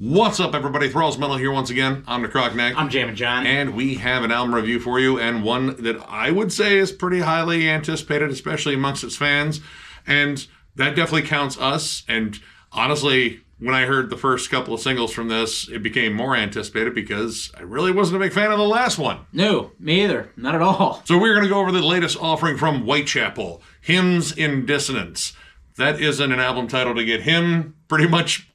What's up, everybody? Thralls Metal here once again. I'm Necrotic. I'm Jammin John. And we have an album review for you, and one that I would say is pretty highly anticipated, especially amongst its fans. And that definitely counts us. And honestly, when I heard the first couple of singles from this, it became more anticipated because I really wasn't a big fan of the last one. No, me either. Not at all. So we're going to go over the latest offering from Whitechapel, Hymns in Dissonance. That isn't an album title to get him pretty much,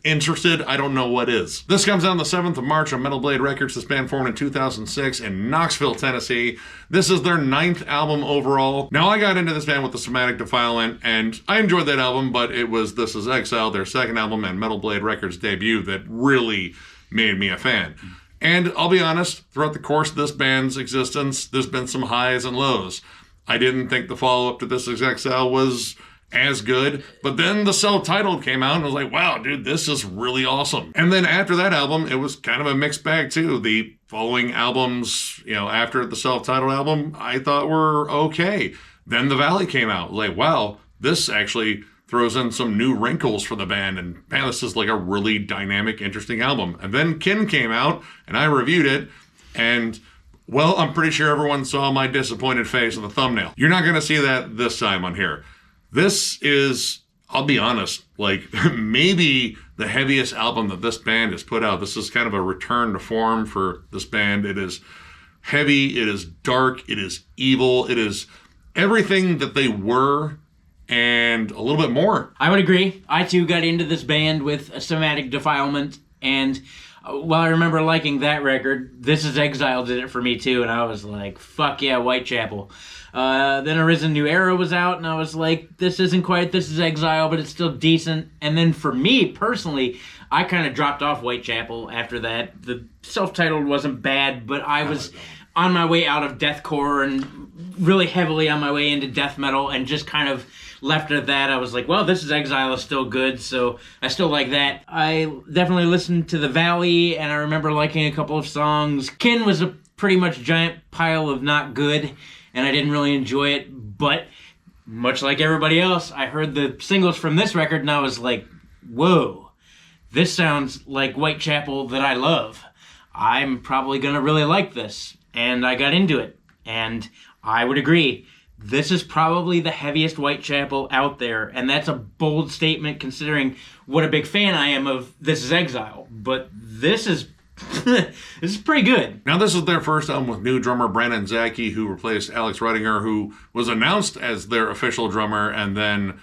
interested. I don't know what is. This comes out on the 7th of March on Metal Blade Records. This band formed in 2006 in Knoxville, Tennessee. This is their 9th album overall. Now, I got into this band with the Somatic Defilement, and I enjoyed that album, but it was This Is Exile, their second album, and Metal Blade Records' debut that really made me a fan. And I'll be honest, throughout the course of this band's existence, there's been some highs and lows. I didn't think the follow-up to This Is Exile was as good, but then the self-titled came out and I was like, wow, dude, this is really awesome. And then after that album, it was kind of a mixed bag too. The following albums, after the self-titled album, I thought were okay. Then The Valley came out. Like, wow, this actually throws in some new wrinkles for the band, and man, this is like a really dynamic, interesting album. And then Kin came out and I reviewed it, and well, I'm pretty sure everyone saw my disappointed face in the thumbnail. You're not going to see that this time on here. This is, I'll be honest, like maybe the heaviest album that this band has put out. This is kind of a return to form for this band. It is heavy, it is dark, it is evil, it is everything that they were and a little bit more. I would agree. I too got into this band with a Somatic Defilement, and while I remember liking that record, This Is Exile did it for me too, and I was like, fuck yeah, Whitechapel. Then Arisen New Era was out, and I was like, this isn't quite This Is Exile, but it's still decent. And then for me, personally, I kind of dropped off Whitechapel after that. The self-titled wasn't bad, but I was on my way out of deathcore and really heavily on my way into death metal, and just kind of left it at that. I was like, well, This Is Exile is still good, so I still like that. I definitely listened to The Valley, and I remember liking a couple of songs. Kin was a pretty much giant pile of not good, and I didn't really enjoy it, but much like everybody else, I heard the singles from this record, and I was like, whoa, this sounds like Whitechapel that I love. I'm probably going to really like this, and I got into it, and I would agree. This is probably the heaviest Whitechapel out there, and that's a bold statement considering what a big fan I am of This Is Exile, but this is this is pretty good. Now, this is their first album with new drummer Brandon Zacke, who replaced Alex Redinger, who was announced as their official drummer, and then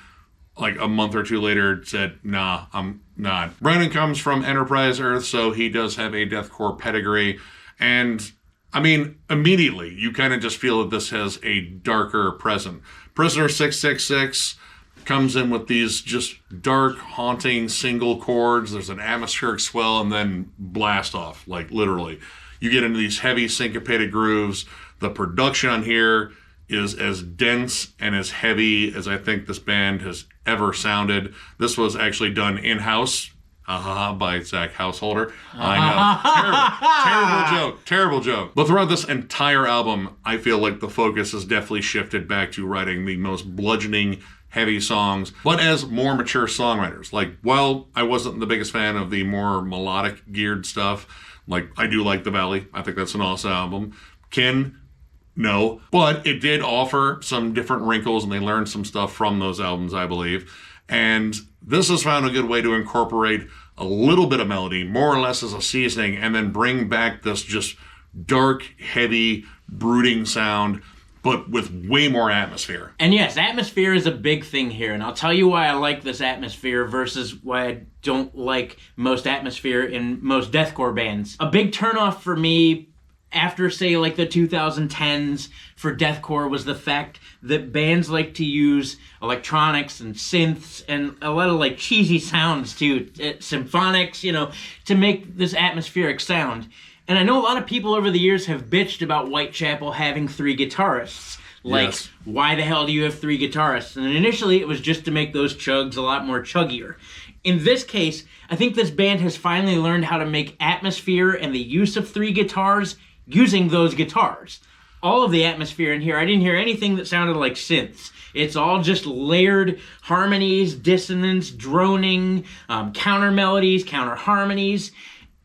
like a month or two later said, nah, I'm not. Brandon comes from Enterprise Earth, so he does have a deathcore pedigree, and I mean, immediately, you kind of just feel that this has a darker present. Prisoner 666 comes in with these just dark, haunting single chords. There's an atmospheric swell and then blast off, like literally. You get into these heavy syncopated grooves. The production on here is as dense and as heavy as I think this band has ever sounded. This was actually done in-house. By Zach Householder. I know. Terrible joke. But throughout this entire album, I feel like the focus has definitely shifted back to writing the most bludgeoning, heavy songs, but as more mature songwriters. Like, while I wasn't the biggest fan of the more melodic geared stuff, like, I do like The Valley. I think that's an awesome album. Kin, no. But it did offer some different wrinkles, and they learned some stuff from those albums, I believe. And this has found a good way to incorporate a little bit of melody, more or less as a seasoning, and then bring back this just dark, heavy, brooding sound, but with way more atmosphere. And yes, atmosphere is a big thing here, and I'll tell you why I like this atmosphere versus why I don't like most atmosphere in most deathcore bands. A big turnoff for me after, say, like the 2010s for deathcore was the fact that bands like to use electronics and synths and a lot of like cheesy sounds too, symphonics, to make this atmospheric sound. And I know a lot of people over the years have bitched about Whitechapel having 3 guitarists. Like, yes. Why the hell do you have 3 guitarists? And initially it was just to make those chugs a lot more chuggier. In this case, I think this band has finally learned how to make atmosphere and the use of 3 guitars using those guitars. all of the atmosphere in here. I didn't hear anything that sounded like synths. It's all just layered harmonies, dissonance, droning, counter melodies, counter harmonies.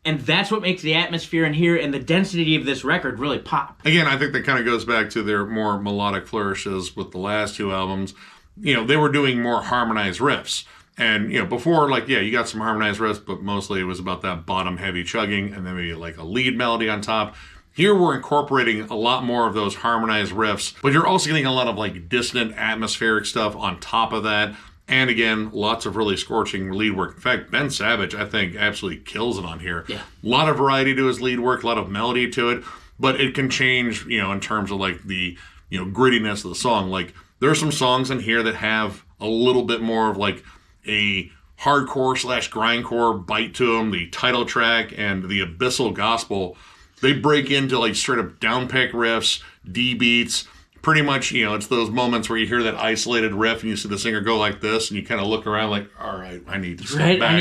And that's what makes the atmosphere in here and the density of this record really pop. Again, I think that kind of goes back to their more melodic flourishes with the last two albums. They were doing more harmonized riffs. And, before, you got some harmonized riffs, but mostly it was about that bottom-heavy chugging and then maybe like a lead melody on top. Here we're incorporating a lot more of those harmonized riffs, but you're also getting a lot of dissonant atmospheric stuff on top of that. And again, lots of really scorching lead work. In fact, Ben Savage, I think, absolutely kills it on here. Yeah. A lot of variety to his lead work, a lot of melody to it, but it can change, in terms of the, grittiness of the song. There are some songs in here that have a little bit more of a hardcore / grindcore bite to them. The title track and the Abyssal Gospel, they break into straight up downpick riffs, D beats. Pretty much, it's those moments where you hear that isolated riff and you see the singer go like this, and you kind of look around all right, I need to step back. I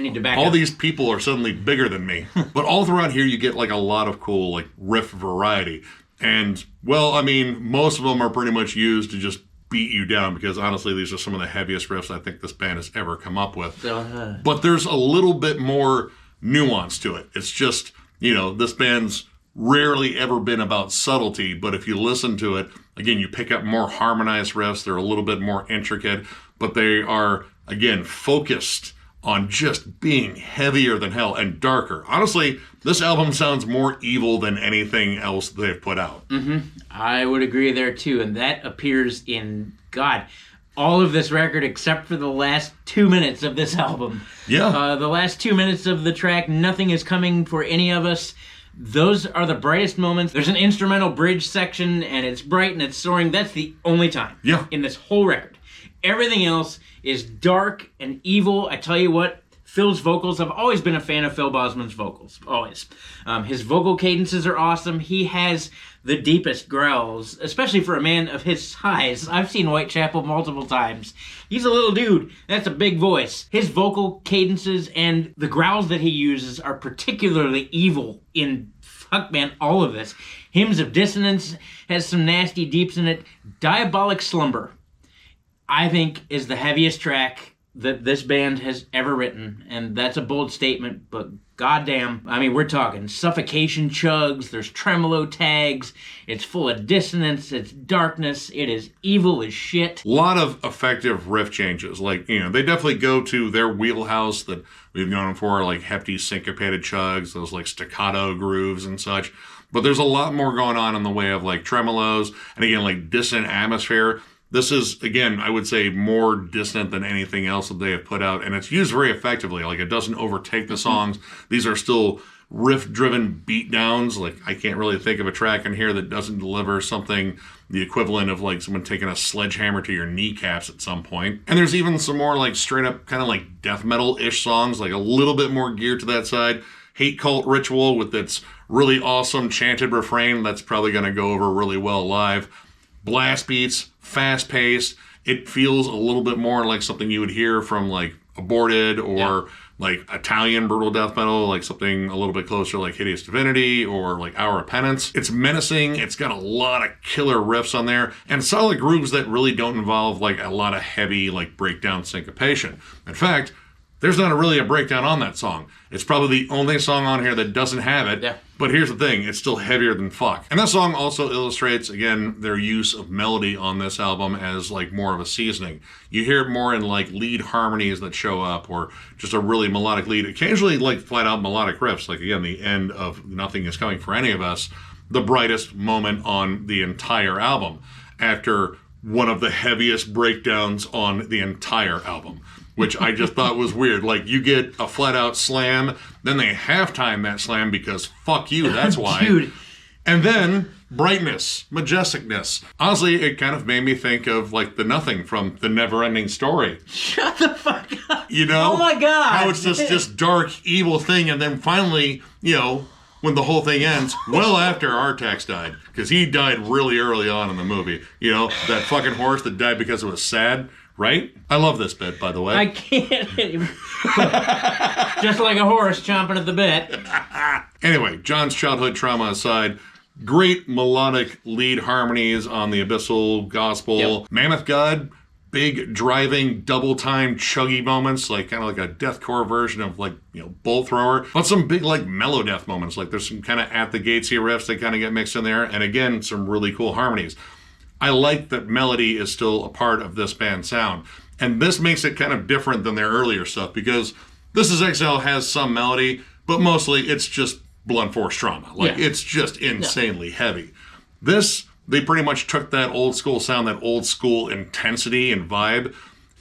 need to back All up. these people are suddenly bigger than me. But all throughout here, you get a lot of cool riff variety. And most of them are pretty much used to just beat you down, because honestly, these are some of the heaviest riffs I think this band has ever come up with. But there's a little bit more nuance to it. It's just, this band's rarely ever been about subtlety, but if you listen to it, again, you pick up more harmonized riffs. They're a little bit more intricate, but they are, again, focused on just being heavier than hell and darker. Honestly, this album sounds more evil than anything else they've put out. Mm-hmm. I would agree there too, and that appears in, all of this record except for the last 2 minutes of this album. Yeah. The last 2 minutes of the track, Nothing Is Coming for Any of Us. Those are the brightest moments. There's an instrumental bridge section, and it's bright and it's soaring. That's the only time in this whole record. Everything else is dark and evil. I tell you what, Phil's vocals, I've always been a fan of Phil Bosman's vocals. Always. His vocal cadences are awesome. He has the deepest growls, especially for a man of his size. I've seen Whitechapel multiple times. He's a little dude. That's a big voice. His vocal cadences and the growls that he uses are particularly evil in, all of this. Hymns of Dissonance has some nasty deeps in it. Diabolic Slumber, I think, is the heaviest track that this band has ever written, and that's a bold statement, but goddamn, we're talking suffocation chugs, there's tremolo tags, it's full of dissonance, it's darkness, it is evil as shit. A lot of effective riff changes. They definitely go to their wheelhouse that we've known for, hefty syncopated chugs, those staccato grooves and such. But there's a lot more going on in the way of tremolos, and again, dissonant atmosphere. This is, again, I would say more dissonant than anything else that they have put out, and it's used very effectively. It doesn't overtake the songs. These are still riff-driven beatdowns. I can't really think of a track in here that doesn't deliver something the equivalent of someone taking a sledgehammer to your kneecaps at some point. And there's even some more straight-up kind of death metal-ish songs, a little bit more geared to that side. Hate Cult Ritual with its really awesome chanted refrain that's probably going to go over really well live. Blast beats, fast-paced. It feels a little bit more like something you would hear from Aborted or Italian brutal death metal, something a little bit closer Hideous Divinity or Hour of Penance. It's menacing. It's got a lot of killer riffs on there and solid grooves that really don't involve a lot of heavy breakdown syncopation. In fact, there's not really a breakdown on that song. It's probably the only song on here that doesn't have it. Yeah. But here's the thing, it's still heavier than fuck. And that song also illustrates, again, their use of melody on this album as more of a seasoning. You hear it more in lead harmonies that show up, or just a really melodic lead. Occasionally flat out melodic riffs, again, the end of Nothing Is Coming for Any of Us, the brightest moment on the entire album, after one of the heaviest breakdowns on the entire album, which I just thought was weird. You get a flat-out slam, then they halftime that slam because fuck you, that's why. Dude. And then brightness, majesticness. Honestly, it kind of made me think of the Nothing from The Never-Ending Story. Shut the fuck up. Oh my God. How it's this dark, evil thing, and then finally, when the whole thing ends, well after Artax died, because he died really early on in the movie. That fucking horse that died because it was sad. Right? I love this bit, by the way. I can't. Just like a horse chomping at the bit. Anyway, John's childhood trauma aside, Great melodic lead harmonies on the Abyssal Gospel. Yep. Mammoth God, big driving, double time chuggy moments, like kind of like a deathcore version of like, Bull Thrower. But some big like mellow death moments, like there's some kind of at the gates here riffs that kind of get mixed in there. And again, some really cool harmonies. I like that melody is still a part of this band's sound. And this makes it kind of different than their earlier stuff, because This Is Exile has some melody, but mostly it's just blunt force trauma. Like, it's just insanely heavy. This, they pretty much took that old school sound, that old school intensity and vibe,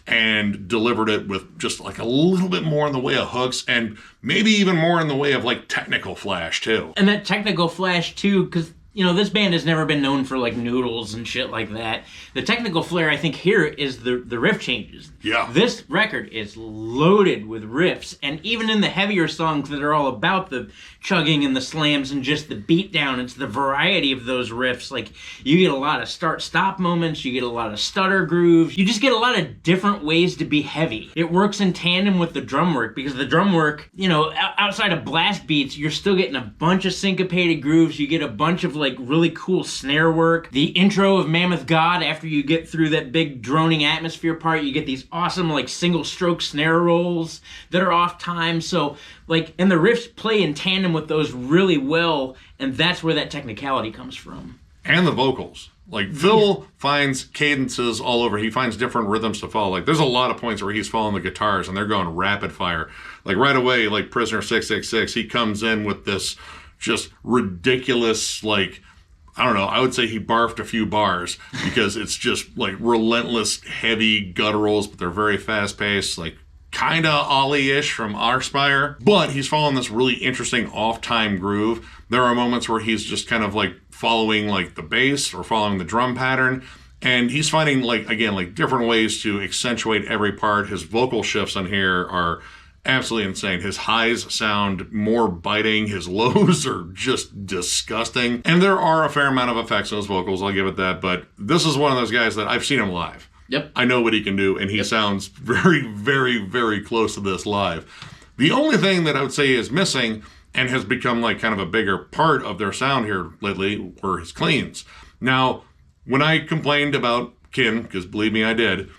and delivered it with just like a little bit more in the way of hooks, and maybe even more in the way of like technical flash too. And that technical flash too, because this band has never been known for like noodles and shit like that. The technical flair, I think, here is the riff changes. Yeah. This record is loaded with riffs, and even in the heavier songs that are all about the chugging and the slams and just the beat down, it's the variety of those riffs. Like, you get a lot of start-stop moments, you get a lot of stutter grooves, you just get a lot of different ways to be heavy. It works in tandem with the drum work, because the drum work, outside of blast beats, you're still getting a bunch of syncopated grooves, you get a bunch of like really cool snare work. The intro of Mammoth God, after you get through that big droning atmosphere part, you get these awesome like single stroke snare rolls that are off time. So like, and the riffs play in tandem with those really well, and that's where that technicality comes from. And the vocals. Like, Phil finds cadences all over. He finds different rhythms to follow. Like, there's a lot of points where he's following the guitars and they're going rapid fire. Like, right away, like Prisoner 666, he comes in with this just ridiculous, like, I don't know, I would say he barfed a few bars, because it's just like relentless, heavy gutturals, but they're very fast paced, like kind of Ollie-ish from Arspire. But he's following this really interesting off-time groove. There are moments where he's just kind of like following like the bass or following the drum pattern. And he's finding like, again, like different ways to accentuate every part. His vocal shifts on here are absolutely insane. His highs sound more biting. His lows are just disgusting. And there are a fair amount of effects on his vocals, I'll give it that. But this is one of those guys that I've seen him live. Yep. I know what he can do, and he sounds very, very, very close to this live. The only thing that I would say is missing, and has become like kind of a bigger part of their sound here lately, were his cleans. Now, when I complained about Kin, because believe me, I did,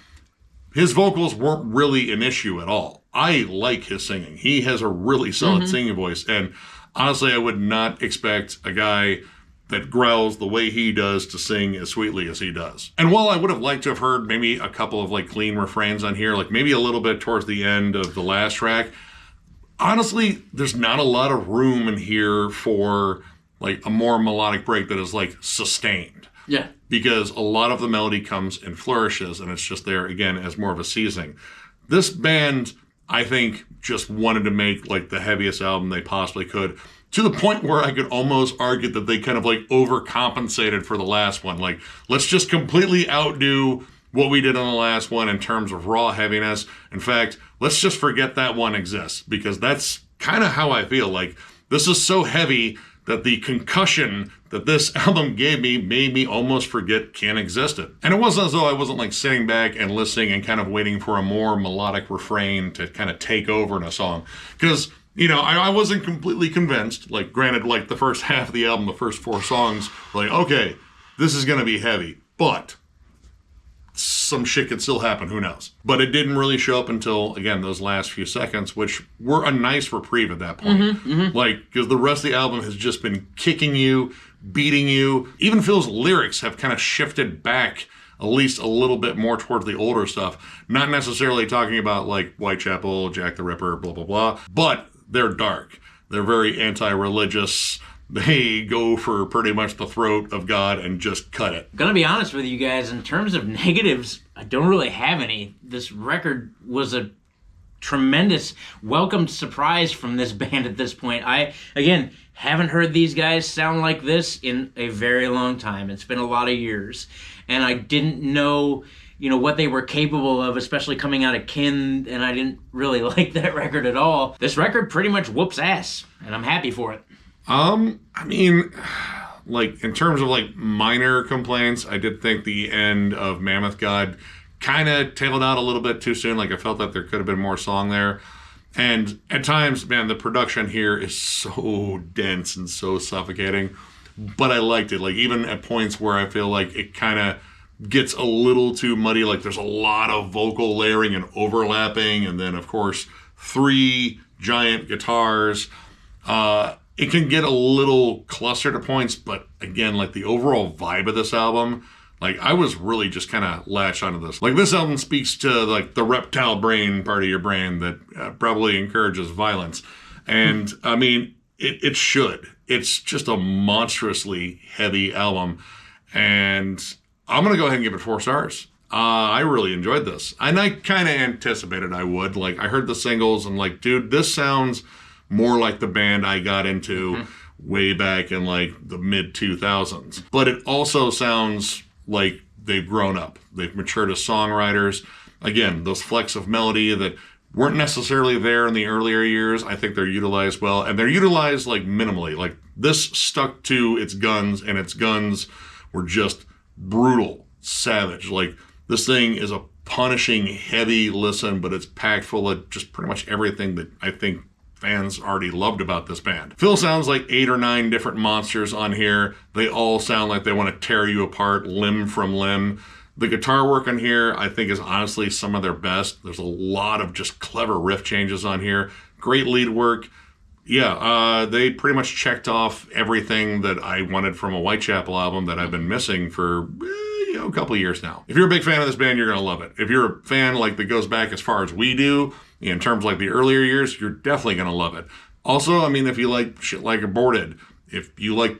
his vocals weren't really an issue at all. I like his singing. He has a really solid singing voice. And honestly, I would not expect a guy that growls the way he does to sing as sweetly as he does. And while I would have liked to have heard maybe a couple of like clean refrains on here, like maybe a little bit towards the end of the last track, honestly, there's not a lot of room in here for like a more melodic break that is like sustained. Yeah. Because a lot of the melody comes in flourishes, and it's just there, again, as more of a seasoning. This band, I think, just wanted to make like the heaviest album they possibly could, to the point where I could almost argue that they kind of like overcompensated for the last one. Like, let's just completely outdo what we did on the last one in terms of raw heaviness. In fact, let's just forget that one exists, because that's kind of how I feel. Like, this is so heavy that the concussion that this album gave me made me almost forget Kin existed. And it wasn't as though I wasn't like sitting back and listening and kind of waiting for a more melodic refrain to kind of take over in a song. Because, I wasn't completely convinced. Like, granted, like the first half of the album, the first 4 songs, like, okay, this is going to be heavy. But some shit could still happen, who knows. But it didn't really show up until, again, those last few seconds, which were a nice reprieve at that point. Like, because the rest of the album has just been kicking you, beating you. Even Phil's lyrics have kind of shifted back at least a little bit more towards the older stuff. Not necessarily talking about, like, Whitechapel, Jack the Ripper, blah, blah, blah. But they're dark. They're very anti-religious. They go for pretty much the throat of God and just cut it. Gonna be honest with you guys, in terms of negatives, I don't really have any. This record was a tremendous welcomed surprise from this band at this point. I, again, haven't heard these guys sound like this in a very long time. It's been a lot of years. And I didn't know, what they were capable of, especially coming out of Kin, and I didn't really like that record at all. This record pretty much whoops ass, and I'm happy for it. I mean, like, in terms of, like, minor complaints, I did think the end of Mammoth God kind of tailed out a little bit too soon. Like, I felt that there could have been more song there. And at times, man, the production here is so dense and so suffocating. but I liked it. Like, even at points where I feel like it kind of gets a little too muddy, like there's a lot of vocal layering and overlapping, and then, of course, 3 giant guitars. It can get a little clustered at points, but again, like the overall vibe of this album, like I was really just kind of latched onto this. Like, this album speaks to like the reptile brain part of your brain that probably encourages violence. And I mean, it should. It's just a monstrously heavy album. And I'm going to go ahead and give it 4 stars. I really enjoyed this. And I kind of anticipated I would. Like, I heard the singles and like, dude, this sounds more like the band I got into way back in like the mid 2000s. But it also sounds like they've grown up. They've matured as songwriters. Again, those flecks of melody that weren't necessarily there in the earlier years, I think they're utilized well. And they're utilized like minimally. Like, this stuck to its guns, and its guns were just brutal, savage. Like, this thing is a punishing, heavy listen, but it's packed full of just pretty much everything that I think fans already loved about this band. Phil sounds like 8 or 9 different monsters on here. They all sound like they want to tear you apart limb from limb. The guitar work on here, I think, is honestly some of their best. There's a lot of just clever riff changes on here. Great lead work. Yeah, they pretty much checked off everything that I wanted from a Whitechapel album that I've been missing for a couple of years now. If you're a big fan of this band, you're going to love it. If you're a fan like that goes back as far as we do, in terms like the earlier years, you're definitely going to love it. Also, I mean, if you like shit like Aborted, if you like,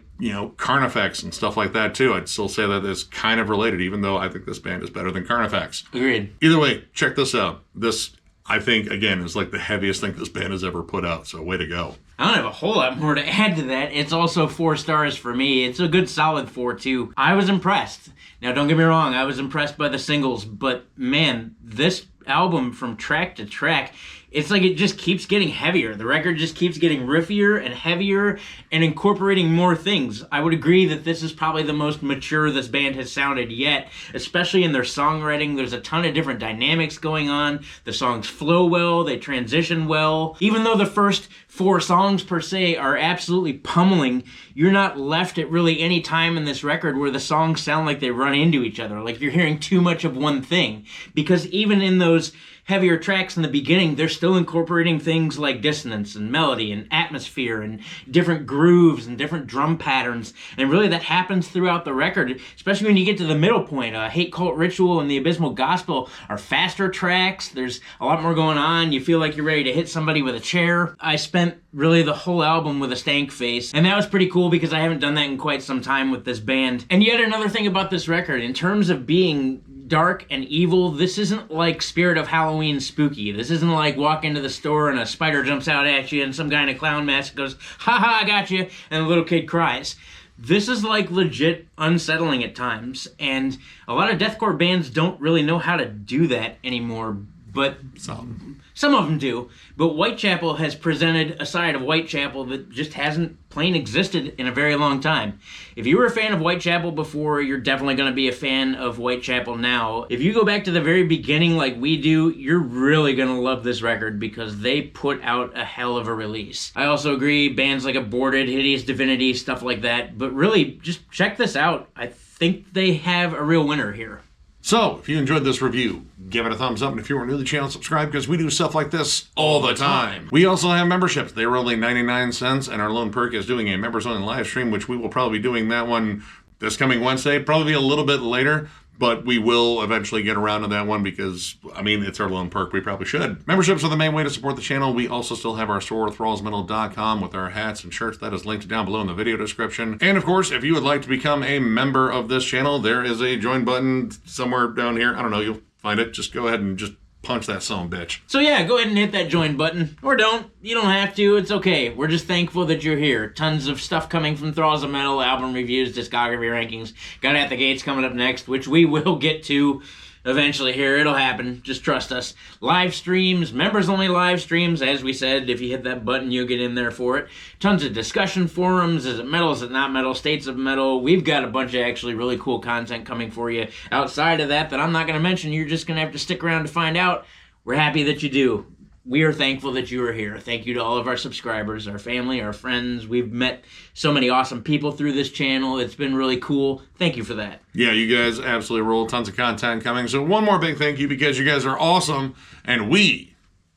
Carnifex and stuff like that too, I'd still say that it's kind of related, even though I think this band is better than Carnifex. Agreed. Either way, check this out. This, I think, again, is like the heaviest thing this band has ever put out, so way to go. I don't have a whole lot more to add to that. It's also 4 stars for me. It's a good solid 4 too. I was impressed. Now, don't get me wrong, I was impressed by the singles, but man, this album from track to track, it's like it just keeps getting heavier. The record just keeps getting riffier and heavier and incorporating more things. I would agree that this is probably the most mature this band has sounded yet, especially in their songwriting. There's a ton of different dynamics going on. The songs flow well, they transition well. Even though the first 4 songs per se are absolutely pummeling, you're not left at really any time in this record where the songs sound like they run into each other, like you're hearing too much of one thing. Because even in those heavier tracks in the beginning, they're still incorporating things like dissonance and melody and atmosphere and different grooves and different drum patterns. And really that happens throughout the record, especially when you get to the middle point. Hate Cult Ritual and the Abysmal Gospel are faster tracks. There's a lot more going on. You feel like you're ready to hit somebody with a chair. I spent really the whole album with a stank face, and that was pretty cool because I haven't done that in quite some time with this band. And yet another thing about this record, in terms of being dark and evil, this isn't like Spirit of Halloween spooky. This isn't like walk into the store and a spider jumps out at you and some guy in a clown mask goes, "Ha ha, I got you," and the little kid cries. This is like legit unsettling at times, and a lot of deathcore bands don't really know how to do that anymore, but some of them do. But Whitechapel has presented a side of Whitechapel that just hasn't plain existed in a very long time. If you were a fan of Whitechapel before, you're definitely going to be a fan of Whitechapel now. If you go back to the very beginning like we do, you're really going to love this record because they put out a hell of a release. I also agree, bands like Aborted, Hideous Divinity, stuff like that. But really, just check this out. I think they have a real winner here. So, if you enjoyed this review, give it a thumbs up, and if you are new to the channel, subscribe, because we do stuff like this all the time. We also have memberships. They were only 99 cents, and our lone perk is doing a members-only live stream, which we will probably be doing that one this coming Wednesday, probably a little bit later, but we will eventually get around to that one because, I mean, it's our lone perk. We probably should. Memberships are the main way to support the channel. We also still have our store, thrallsmetal.com, with our hats and shirts. That is linked down below in the video description. And, of course, if you would like to become a member of this channel, there is a join button somewhere down here. I don't know. You'll find it. Just go ahead and just punch that son of a bitch. So yeah, go ahead and hit that join button. Or don't. You don't have to. It's okay. We're just thankful that you're here. Tons of stuff coming from Thralls of Metal, album reviews, discography rankings. Got At the Gates coming up next, which we will get to eventually here. It'll happen. Just trust us. Live streams, members-only live streams. As we said, if you hit that button, you'll get in there for it. Tons of discussion forums. Is it metal? Is it not metal? States of metal. We've got a bunch of actually really cool content coming for you outside of that I'm not going to mention. You're just going to have to stick around to find out. We're happy that you do. we are thankful that you are here. Thank you to all of our subscribers, our family, our friends. We've met so many awesome people through this channel. It's been really cool. Thank you for that. Yeah, you guys absolutely roll. Tons of content coming. So one more big thank you because you guys are awesome, and we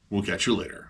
will catch you later.